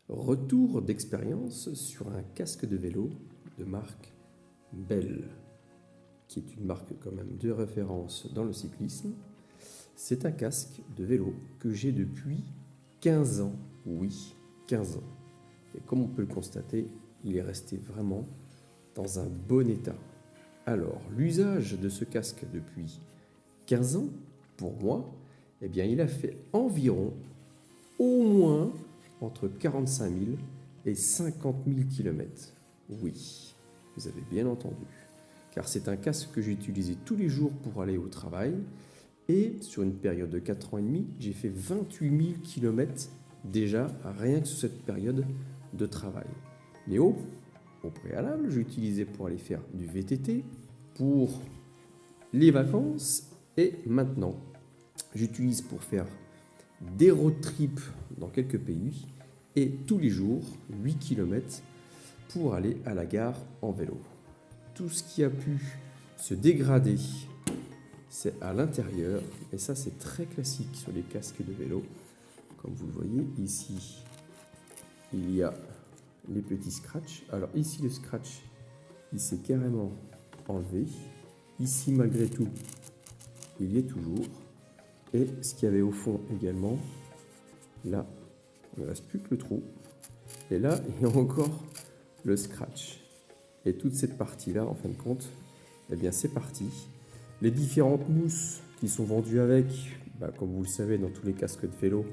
Retour d'expérience sur un casque de vélo de marque Bell, qui est une marque quand même de référence dans le cyclisme. C'est un casque de vélo que j'ai depuis 15 ans. Oui, 15 ans. Et comme on peut le constater, il est resté vraiment dans un bon état. Alors, l'usage de ce casque depuis 15 ans, pour moi, eh bien, il a fait environ, au moins, entre 45 000 et 50 000 km. Oui, vous avez bien entendu. Car c'est un casque que j'ai utilisé tous les jours pour aller au travail. Et sur une période de 4 ans et demi, j'ai fait 28 000 km déjà, rien que sur cette période de travail. Mais au préalable, j'ai utilisé pour aller faire du VTT, pour les vacances, et maintenant, j'utilise pour faire des road trips dans quelques pays, et tous les jours, 8 km pour aller à la gare en vélo. Tout ce qui a pu se dégrader, c'est à l'intérieur, et ça c'est très classique sur les casques de vélo. Comme vous le voyez ici, il y a les petits scratchs. Alors ici le scratch, il s'est carrément enlevé. Ici malgré tout, il y est toujours. Et ce qu'il y avait au fond également, là, il ne reste plus que le trou. Et là, il y a encore le scratch. Et toute cette partie-là, en fin de compte, eh bien c'est parti. Les différentes mousses qui sont vendues avec, comme vous le savez, dans tous les casques de vélo,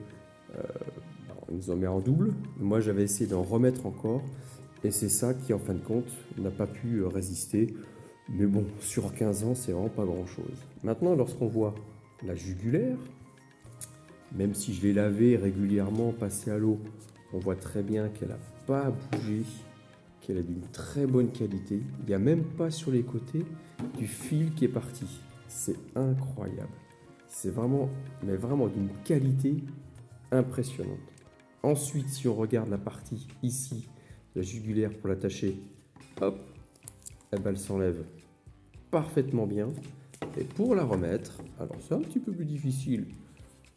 on nous en met en double. Moi, j'avais essayé d'en remettre encore. Et c'est ça qui, en fin de compte, n'a pas pu résister. Mais bon, sur 15 ans, c'est vraiment pas grand-chose. Maintenant, lorsqu'on voit la jugulaire, même si je l'ai lavée régulièrement, passée à l'eau, on voit très bien qu'elle n'a pas bougé, qu'elle est d'une très bonne qualité. Il n'y a même pas sur les côtés du fil qui est parti. C'est incroyable. C'est vraiment, mais vraiment d'une qualité impressionnante. Ensuite, si on regarde la partie ici, la jugulaire pour l'attacher, hop, elle s'enlève parfaitement bien. Et pour la remettre, alors c'est un petit peu plus difficile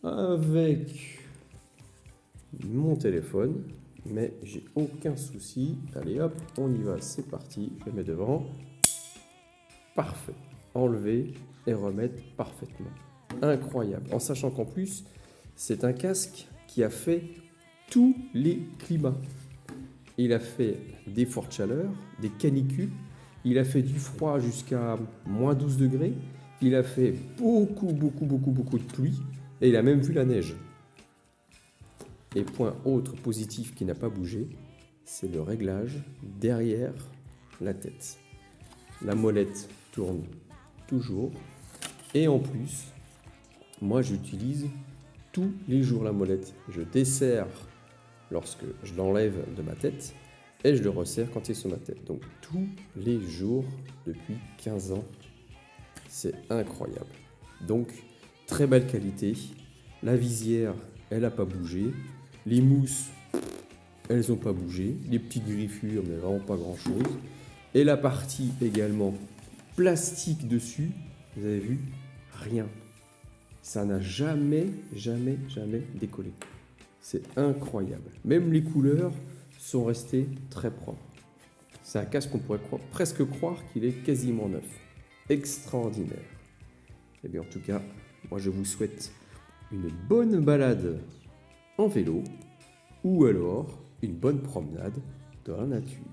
avec mon téléphone, mais j'ai aucun souci. Allez hop, on y va, c'est parti. Je le mets devant. Parfait. Enlever et remettre parfaitement. Incroyable. En sachant qu'en plus, c'est un casque qui a fait tous les climats. Il a fait des fortes chaleurs, des canicules. Il a fait du froid jusqu'à moins 12 degrés. Il a fait beaucoup de pluie. Et il a même vu la neige. Et point autre positif qui n'a pas bougé, c'est le réglage derrière la tête. La molette tourne toujours. Et en plus, moi j'utilise tous les jours la molette. Je desserre lorsque je l'enlève de ma tête et je le resserre quand il est sur ma tête. Donc tous les jours depuis 15 ans, c'est incroyable. Donc très belle qualité. La visière, elle n'a pas bougé. Les mousses, elles n'ont pas bougé. Les petites griffures, mais vraiment pas grand chose. Et la partie également plastique dessus, vous avez vu, rien. Ça n'a jamais décollé. C'est incroyable. Même les couleurs sont restées très propres. C'est un casque qu'on pourrait presque croire qu'il est quasiment neuf. Extraordinaire. Et bien en tout cas, moi je vous souhaite une bonne balade en vélo ou alors une bonne promenade dans la nature.